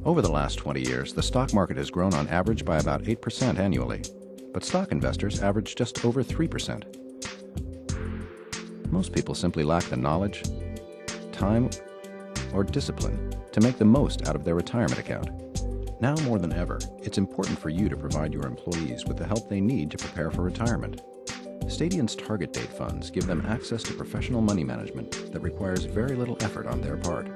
Over the last 20 years, the stock market has grown on average by about 8% annually, but stock investors average just over 3%. Most people simply lack the knowledge, time, or discipline to make the most out of their retirement account. Now more than ever, it's important for you to provide your employees with the help they need to prepare for retirement. Stadian's target date funds give them access to professional money management that requires very little effort on their part.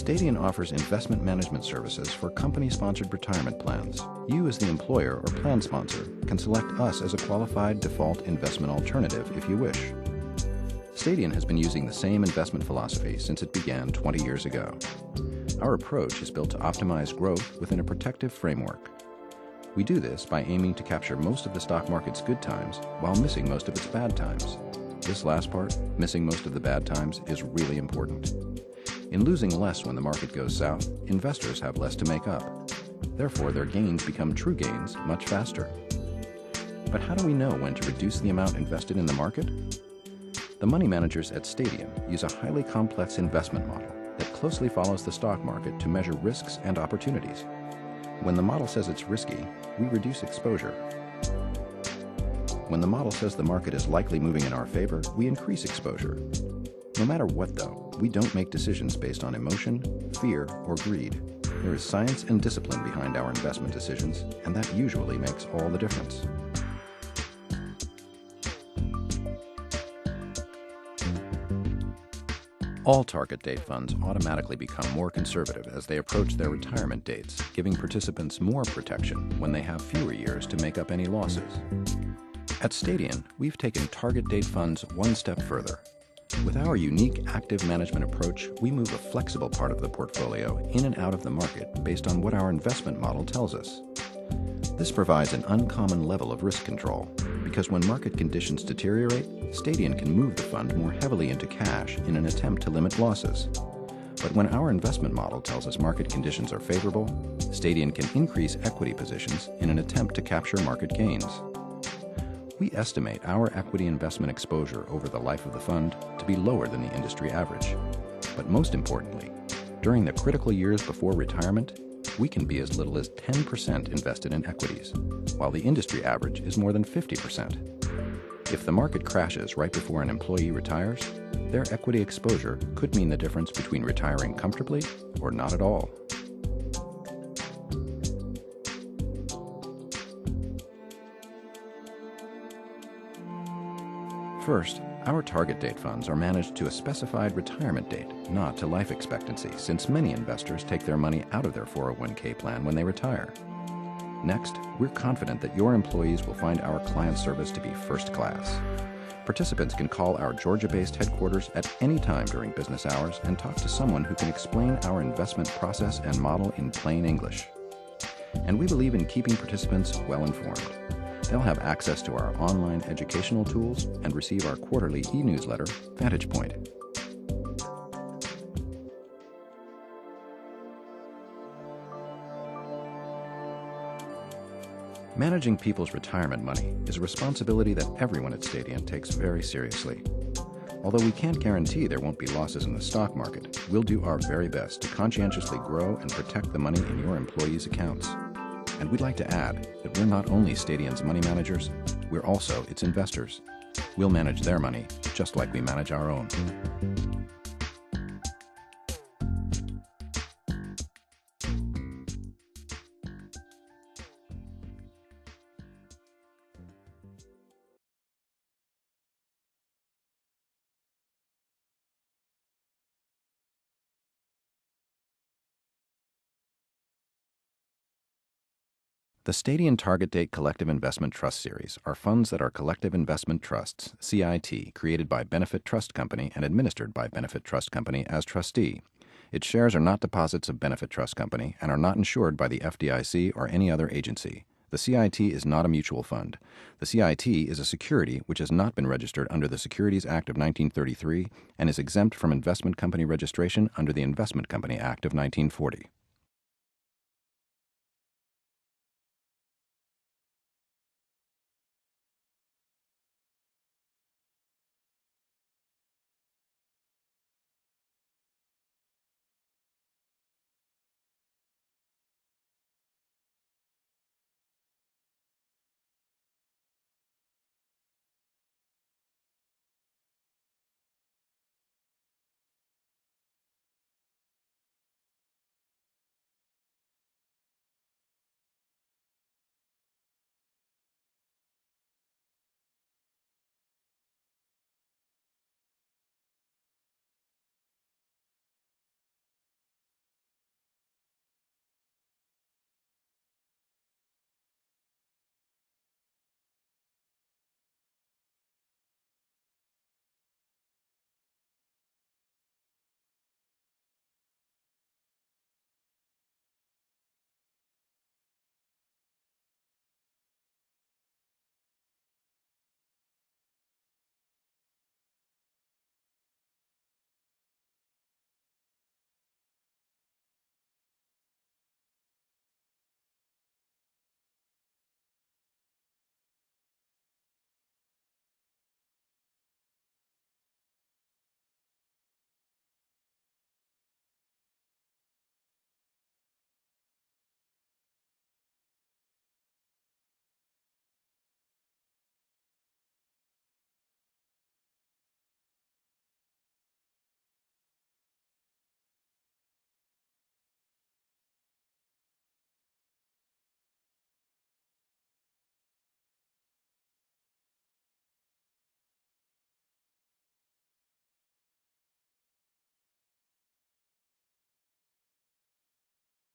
Stadian offers investment management services for company-sponsored retirement plans. You, as the employer or plan sponsor, can select us as a qualified default investment alternative if you wish. Stadian has been using the same investment philosophy since it began 20 years ago. Our approach is built to optimize growth within a protective framework. We do this by aiming to capture most of the stock market's good times while missing most of its bad times. This last part, missing most of the bad times, is really important. In losing less when the market goes south, investors have less to make up. Therefore, their gains become true gains much faster. But how do we know when to reduce the amount invested in the market? The money managers at Stadian use a highly complex investment model that closely follows the stock market to measure risks and opportunities. When the model says it's risky, we reduce exposure. When the model says the market is likely moving in our favor, we increase exposure. No matter what, though, we don't make decisions based on emotion, fear, or greed. There is science and discipline behind our investment decisions, and that usually makes all the difference. All target date funds automatically become more conservative as they approach their retirement dates, giving participants more protection when they have fewer years to make up any losses. At Stadian, we've taken target date funds one step further. With our unique active management approach, we move a flexible part of the portfolio in and out of the market based on what our investment model tells us. This provides an uncommon level of risk control, because when market conditions deteriorate, Stadian can move the fund more heavily into cash in an attempt to limit losses. But when our investment model tells us market conditions are favorable, Stadian can increase equity positions in an attempt to capture market gains. We estimate our equity investment exposure over the life of the fund to be lower than the industry average. But most importantly, during the critical years before retirement, we can be as little as 10% invested in equities, while the industry average is more than 50%. If the market crashes right before an employee retires, their equity exposure could mean the difference between retiring comfortably or not at all. First, our target date funds are managed to a specified retirement date, not to life expectancy, since many investors take their money out of their 401k plan when they retire. Next, we're confident that your employees will find our client service to be first class. Participants can call our Georgia-based headquarters at any time during business hours and talk to someone who can explain our investment process and model in plain English. And we believe in keeping participants well informed. They'll have access to our online educational tools and receive our quarterly e-newsletter, Vantage Point. Managing people's retirement money is a responsibility that everyone at Stadian takes very seriously. Although we can't guarantee there won't be losses in the stock market, we'll do our very best to conscientiously grow and protect the money in your employees' accounts. And we'd like to add that we're not only Stadian's money managers, we're also its investors. We'll manage their money just like we manage our own. The Stadian Target Date Collective Investment Trust Series are funds that are collective investment trusts, CIT, created by Benefit Trust Company and administered by Benefit Trust Company as trustee. Its shares are not deposits of Benefit Trust Company and are not insured by the FDIC or any other agency. The CIT is not a mutual fund. The CIT is a security which has not been registered under the Securities Act of 1933 and is exempt from investment company registration under the Investment Company Act of 1940.